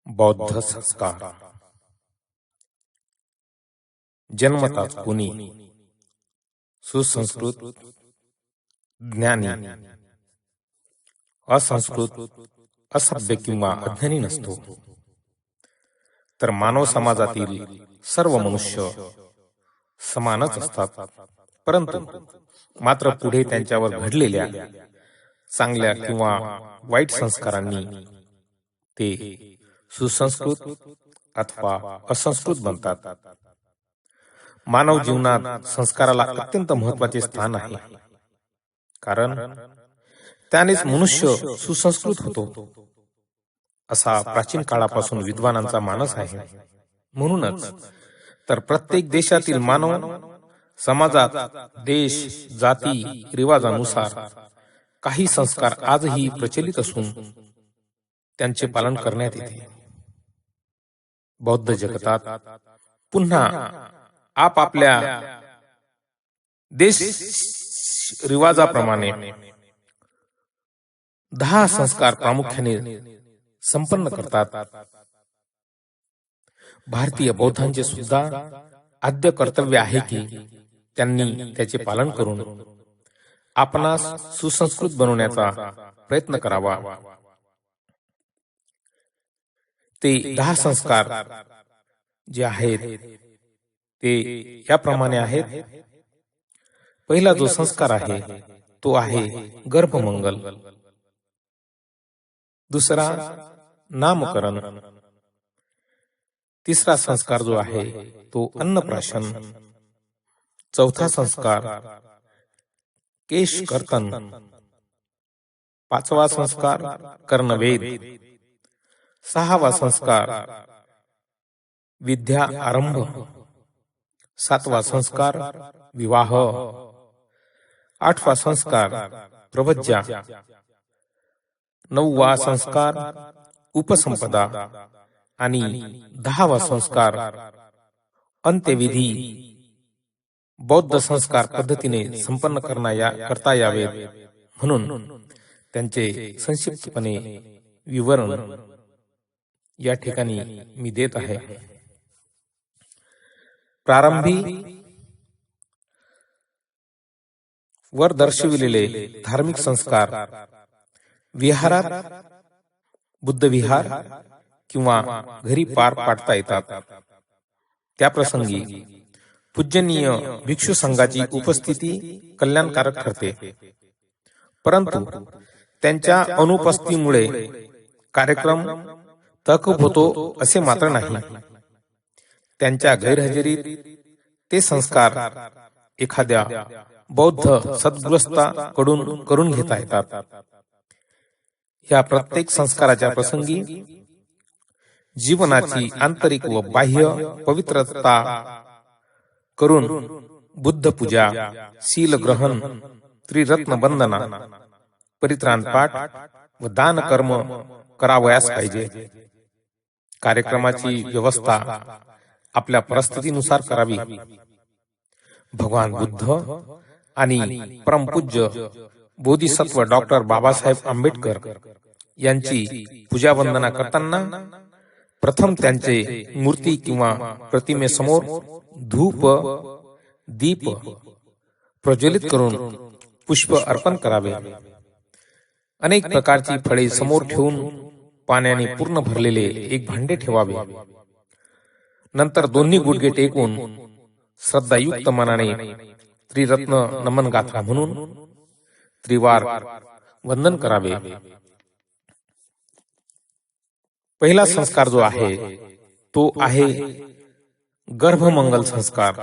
बौद्ध संस्कार. जन्मताच कुणी सुसंस्कृत, ज्ञानी, असंस्कृत, असभ्य किंवा अज्ञानी नसतो. तर मानव समाजातील सर्व मनुष्य समानच असतात. परंतु मात्र पुढे त्यांच्यावर घडलेल्या चांगल्या किंवा वाईट संस्कारांनी ते सुसंस्कृत अथवा असंस्कृत बनतात. मानव जीवनात संस्काराला अत्यंत महत्वाचे स्थान आहे, कारण त्यानेच मनुष्य सुसंस्कृत होतो असा प्राचीन काळापासून विद्वानांचा मानस आहे. म्हणूनच तर प्रत्येक देशातील मानव समाजात देश जाती रिवाजानुसार काही संस्कार आजही प्रचलित असून त्यांचे पालन करण्यात येते. बौद्ध जगतात पुन्हा आपापल्या देश रिवाजाप्रमाणे 10 संस्कार प्रामुख्याने संपन्न करतात. भारतीय बौद्धांचे सुद्धा आद्य कर्तव्य आहे की त्यांनी त्याचे पालन करून आपणास सुसंस्कृत बनवण्याचा प्रयत्न करावा. ते 10 संस्कार जे आहेत ते याप्रमाणे आहेत. पहिला जो संस्कार आहे तो आहे गर्भमंगल. दुसरा नामकरण. तिसरा संस्कार जो आहे तो अन्नप्राशन. चौथा संस्कार केश कर्तन. पाचवा संस्कार कर्णवेद. सहावा संस्कार विद्या आरंभ. सातवा संस्कार विवाह. आठवा संस्कार प्रवज्जा. नववा संस्कार उपसंपदा आणि 10वा संस्कार अंत्यविधी. बौद्ध संस्कार पद्धतीने संपन्न करता यावेत म्हणून त्यांचे संक्षिप्तपणे विवरण या ठिकाणी मी देत आहे. प्रारंभी वर दर्शविलेले धार्मिक संस्कार विहारात बुद्ध विहार किंवा घरी पार पाडता येतात. त्याप्रसंगी पूजनीय भिक्षू संघाची उपस्थिती कल्याणकारक ठरते. परंतु त्यांच्या अनुपस्थितीमुळे कार्यक्रम तहकूब होतो असे मात्र नाही. त्यांच्या गैरहजेरीत ते संस्कार एखाद्या बौद्ध सद्गृहस्थाकडून करून घेता येतात. या प्रत्येक संस्काराच्या प्रसंगी जीवनाची आंतरिक व बाह्य पवित्रता करून बुद्ध पूजा, शील ग्रहण, त्रिरत्न वंदना, परित्राण पाठ व दान कर्म करावयास पाहिजे. कार्यक्रमाची व्यवस्था आपल्या परिस्थितीनुसार करावी. भगवान बुद्ध आणि परमपूज्य बोधिसत्व डॉक्टर बाबासाहेब आंबेडकर यांची पूजा वंदना करताना प्रथम त्यांचे मूर्ती किंवा प्रतिमेसमोर धूप दीप प्रज्वलित करून पुष्प अर्पण करावे. अनेक प्रकारची फळे समोर ठेवून पाण्याने पूर्ण भरलेले एक भांडे ठेवावे. नंतर दोन्ही गुडघे टेकवून श्रद्धायुक्त मनाने त्रिरत्न नमन गाथा म्हणून त्रिवार वंदन करावे. पहिला संस्कार जो आहे तो आहे गर्भमंगल संस्कार.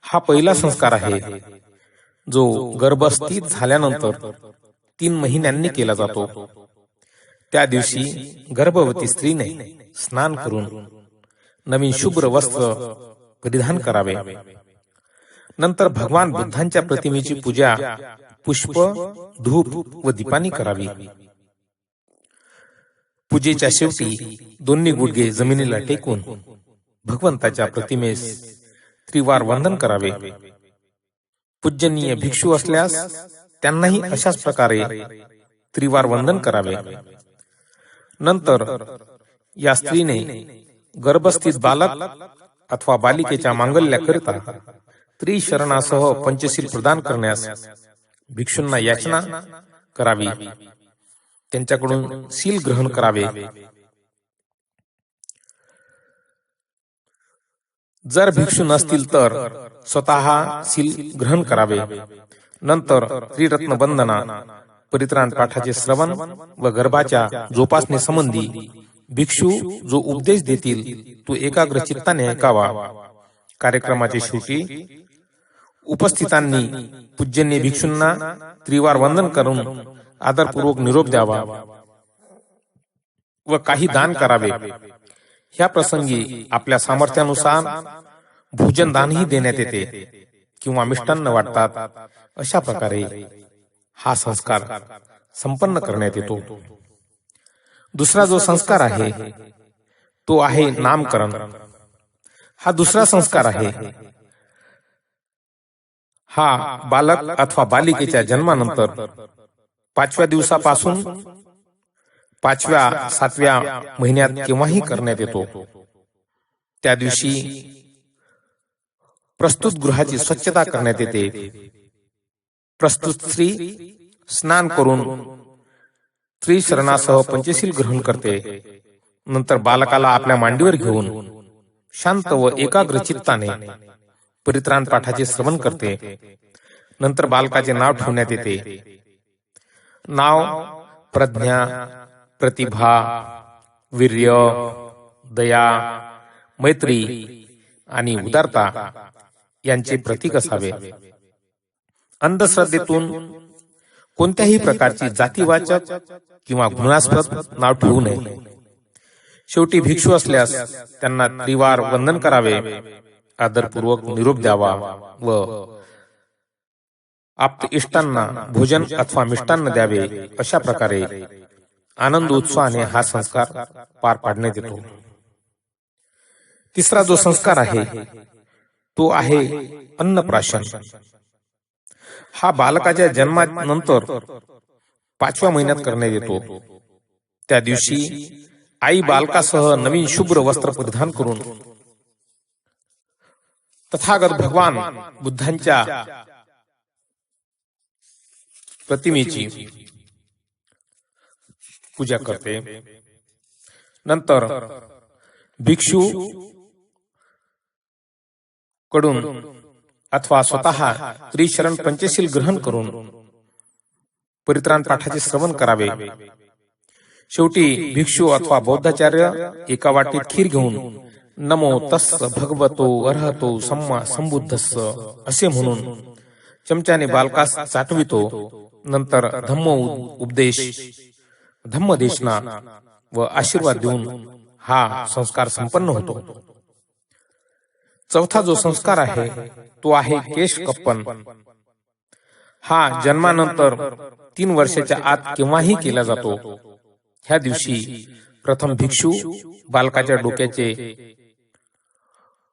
हा पहिला संस्कार आहे जो गर्भस्थित झाल्यानंतर 3 महिन्यांनी केला जातो. त्या दिवशी गर्भवती स्त्रीने स्नान करून नवीन शुभ्र वस्त्र परिधान करावे. नंतर भगवान बुद्धांच्या प्रतिमेची पूजा पुष्प, धूप व दीपानी करावी. पूजेच्या शेवटी दोन्ही गुडघे जमिनीला टेकून भगवंताच्या प्रतिमेस त्रिवार वंदन करावे. पूजनीय भिक्षू असल्यास त्यांनाही अशाच प्रकारे त्रिवार वंदन करावे. नंतर या स्त्रीने गर्भस्थित बालक अथवा बालिकेच्या मांगल्याकरिता त्रिशरणासह पंचशील प्रदान करण्यास भिक्षूंना याचना करावी, त्यांच्याकडून शील ग्रहण करावे. जर भिक्षू नसतील तर स्वतः शील ग्रहण करावे. नंतर त्रिरत्न वंदना, परित्राण पाठाचे श्रवण व गर्भाच्या जोपासनेसंबंधी भिक्षू जो उपदेश देतील तो एकाग्र चित्ताने ऐकावा. कार्यक्रमाच्या शेवटी उपस्थितांनी पूज्यंनी भिक्षूंना त्रिवार वंदन करून आदरपूर्वक निरोप द्यावा व काही दान करावे. ह्या प्रसंगी आपल्या सामर्थ्यानुसार भोजन दानही देण्यात येते किंवा मिष्टान्न वाटतात. अशा प्रकारे हा संस्कार संपन्न करण्यात येतो. दुसरा जो संस्कार आहे तो आहे नामकरण. हा दुसरा संस्कार आहे. हा बालक अथवा बालिकेच्या जन्मानंतर 5व्या दिवसापासून 5व्या 7व्या महिन्यात केव्हाही करण्यात येतो. त्या दिवशी प्रस्तुत गृहाची स्वच्छता करण्यात येते. प्रस्तुत स्त्री स्नान करून त्रिशरणासह पंचशील ग्रहण करते. नंतर बालकाला आपल्या मांडीवर घेऊन शांत व एकाग्र चित्ताने परित्राण पाठाचे श्रवण करते. नंतर बालकाचे नाव ठेवण्यात येते. नाव प्रज्ञा, प्रतिभा, वीर्य, दया, मैत्री आणि उदारता यांचे प्रतीक असावे. अंधश्रद्धेतून कोणत्याही प्रकारची जातीवाचक किंवा गुणास्पद नाव ठेवू नये. शेवटी भिक्षू असल्यास त्यांना त्रिवार वंदन करावे, आदरपूर्वक निरोप द्यावा व आप्त इष्टांना भोजन अथवा मिष्टान्न द्यावे. अशा प्रकारे आनंद उत्साहाने हा संस्कार पार पाडण्यात येतो. तिसरा जो संस्कार आहे तो आहे अन्नप्राशन. हा बालकाच्या जन्मानंतर 5व्या महिन्यात करण्यात येतो. त्या दिवशी आई बालकासह नवीन शुभ्र वस्त्र परिधान करून तथागत भगवान बुद्धांच्या प्रतिमेची पूजा करते. नंतर भिक्षू कडून अथवा स्वतः त्रिशरण पंचशील ग्रहण करून परित्राण पाठाचे श्रवण करावे. शेवटी भिक्षू अथवा बौद्धाचार्य एका वाटीत खीर घेऊन नमो तस्स भगवतो अर्हतो सम्मा संबुद्धस्स असे म्हणून चमच्याने बालकास चाटवितो. नंतर धम्म उपदेश, धम्मदेशना व आशीर्वाद देऊन हा संस्कार संपन्न होतो. चौथा जो संस्कार आहे तो आहे केश कप्पन. हा जन्मानंतर 3 वर्षाच्या आत केव्हाही केला जातो. ह्या दिवशी प्रथम भिक्षू बालकाच्या डोक्याचे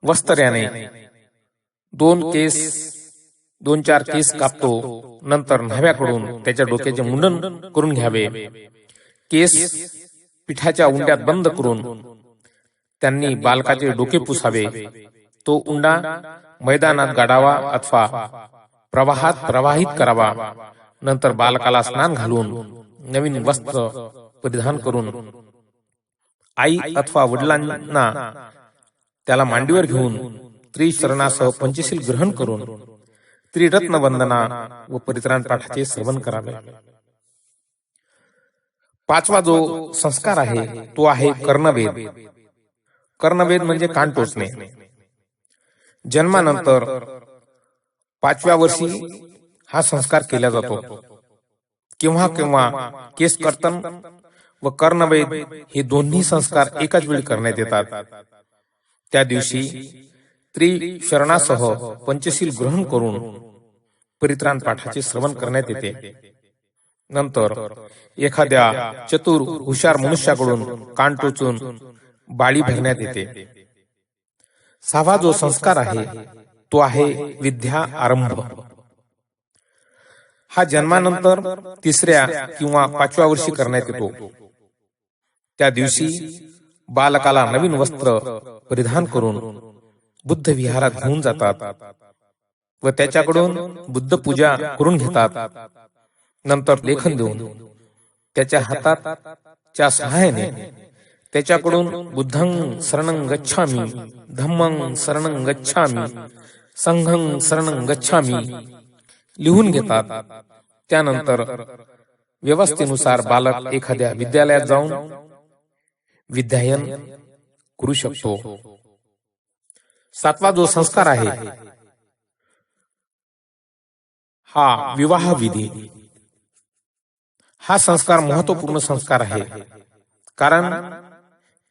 वस्त्र्याने 2-4 केस कापतो. नंतर न्हाव्याकडून त्याच्या डोक्याचे मुंडन करून घ्यावे. केस पिठाच्या उंड्यात बंद करून त्यांनी बालकाचे डोके पुसावे. तो उंडा मैदानात गाडावा अथवा प्रवाहात प्रवाहित करावा. नंतर बालकाला स्नान घालून नवीन वस्त्र परिधान करून आई अथवा वडिलांना त्याला मांडीवर घेऊन त्रिशरणासह पंचशील ग्रहण करून त्रिरत्न वंदना व परित्राण पाठाचे श्रवण करावे. 5वा जो संस्कार आहे तो आहे कर्णवेध. कर्णवेध म्हणजे कान टोचणे. जन्मानंतर 5व्या वर्षी हा संस्कार केला जातो. केव्हा केव्हा केस कर्तन व कर्णवेध हे दोन्ही संस्कार एकाच वेळी करण्यात येतात. त्या दिवशी त्रिशरणासह पंचशील ग्रहण करून परित्राण पाठाचे श्रवण करण्यात येते. नंतर एखाद्या चतुर हुशार मनुष्याकडून कान टोचून बाळी भरण्यात येते. 6वा जो संस्कार आहे तो आहे विद्या आरंभ. हा जन्मानंतर 3ऱ्या किंवा 5व्या वर्षी करण्यात येतो. त्या दिवशी बालकाला नवीन वस्त्र परिधान करून बुद्ध विहारात घेऊन जातात व त्याच्याकडून बुद्ध पूजा करून घेतात. नंतर लेखन देऊन त्याच्या हाताच्या सहाय्याने त्याच्याकडून बुद्धं शरणं गच्छामि, धम्मं शरणं गच्छामि, संघं शरणं गच्छामि लिहून घेतात. त्यानंतर व्यवस्थेनुसार बालक एखाद्या विद्यालयात जाऊन विद्यायन करू शकतो. 7वा जो संस्कार आहे हा विवाह विधी. हा संस्कार महत्वपूर्ण संस्कार आहे, कारण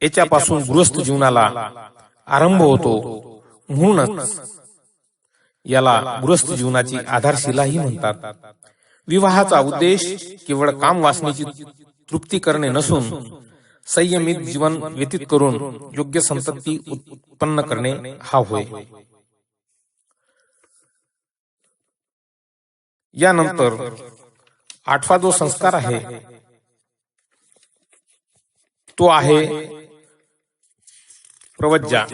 याच्यापासून गृहस्थ जीवनाला आरंभ होतो. म्हणूनच याला गृहस्थ जीवनाची आधारशिलाही म्हणतात. विवाहाचा उद्देश केवळ काम वासनेची तृप्ती करणे नसून संयमित जीवन व्यतीत करून योग्य संतती उत्पन्न करणे हा होय. यानंतर 8वा जो संस्कार आहे तो आहे प्रवज्जा.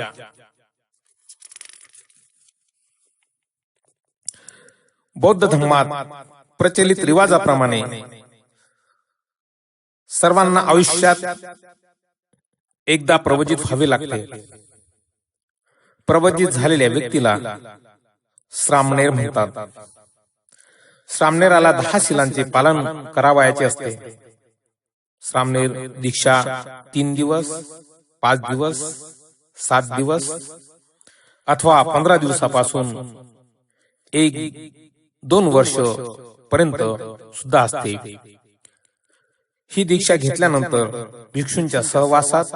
बौद्ध धर्मात प्रचलित रिवाजाप्रमाणे सर्वांना आयुष्यात एकदा प्रवजित व्हावे लागते. प्रवजित झालेल्या व्यक्तीला श्रामणेर म्हणतात. श्रामणेराला 10 शिलांचे पालन करावयाचे असते. श्रामणेर दीक्षा 3 दिवस, 5 दिवस, 7 दिवस अथवा 15 दिवसापासून 1-2 वर्ष पर्यंत सुद्धा असते. ही दीक्षा घेतल्यानंतर भिक्षूंच्या सहवासात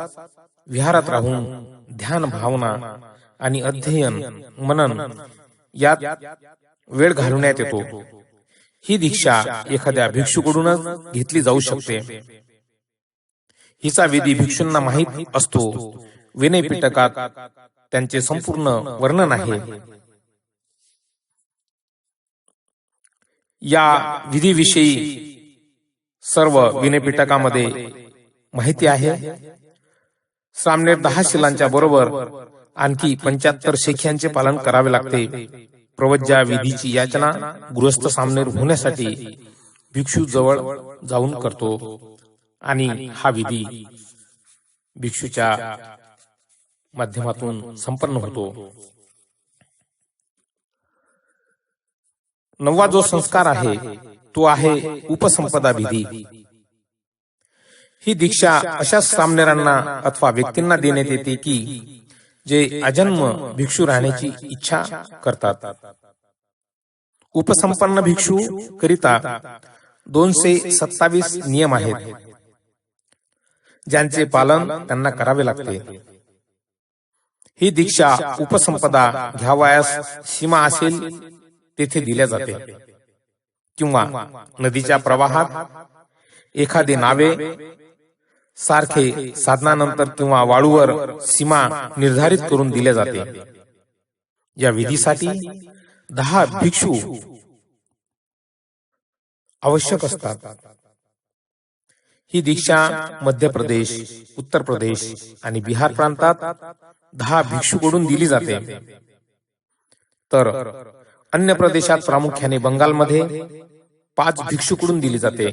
विहारात राहून ध्यान, भावना आणि अध्ययन मनन यात वेळ घालवण्यात येतो. ही दीक्षा एखाद्या भिक्षूकडूनच घेतली जाऊ शकते. हिचा विधी भिक्षूंना माहीत असतो. विनय पिटकात त्यांचे संपूर्ण वर्णन आहे. या विधीविषयी सर्व विनय पिटकामध्ये माहिती आहे. श्रामणेर 10 शिलांच्या बरोबर आणखी 75 शेख्यांचे पालन करावे लागते. प्रवज्जा विधीची याचना गृहस्थ श्रामणेर होण्यासाठी भिक्षू जवळ जाऊन करतो आणि हा विधी भिक्षूच्या माध्यमातून संपन्न होतो. 9वा जो संस्कार आहे तो आहे उपसंपदा विधी. ही दीक्षा अशा श्रामणेरांना अथवा व्यक्तींना देण्यात येते की जे अजन्म भिक्षू राहण्याची इच्छा करतात. उपसंपन्न भिक्षू करिता 227 नियम आहेत, ज्यांचे पालन त्यांना करावे लागते. ही दीक्षा उपसंपदा घ्यावयास सीमा असेल तेथे दिल्या जाते, किंवा नदीच्या प्रवाहात एखादे नावे सारखे साधनानंतर किंवा वाळूवर सीमा निर्धारित करून दिले जाते. या विधीसाठी 10 भिक्षू आवश्यक असतात. ही दीक्षा मध्य प्रदेश, उत्तर प्रदेश आणि बिहार प्रांतात 10 भिक्षूकडून दिली जाते, तर अन्य प्रदेशात प्रामुख्याने बंगालमध्ये 5 भिक्षूकडून दिली जाते.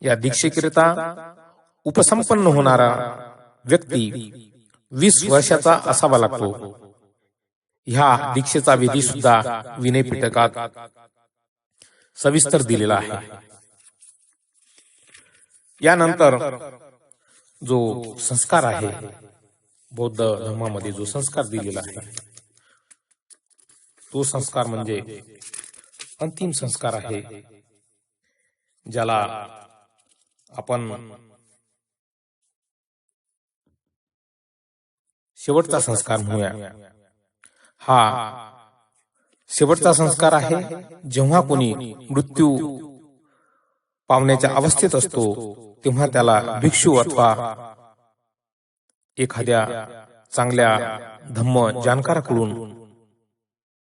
या दीक्षेकरिता उपसंपन्न होणारा व्यक्ती 20 वर्षाचा असावा लागतो. ह्या दीक्षेचा विधी सुद्धा विनय पिटकात सविस्तर दिलेला आहे. यानंतर जो संस्कार आहे, बौद्ध धर्मामध्ये जो संस्कार दिलेला आहे, तो संस्कार म्हणजे अंतिम संस्कार आहे, ज्याला आपण शेवटचा संस्कार म्हणूया. हा शेवटचा संस्कार आहे जेव्हा कोणी मृत्यू पावण्याच्या अवस्थेत असतो तेव्हा त्याला भिक्षू अथवा एखाद्या चांगल्या धम्म जाणकाराकडून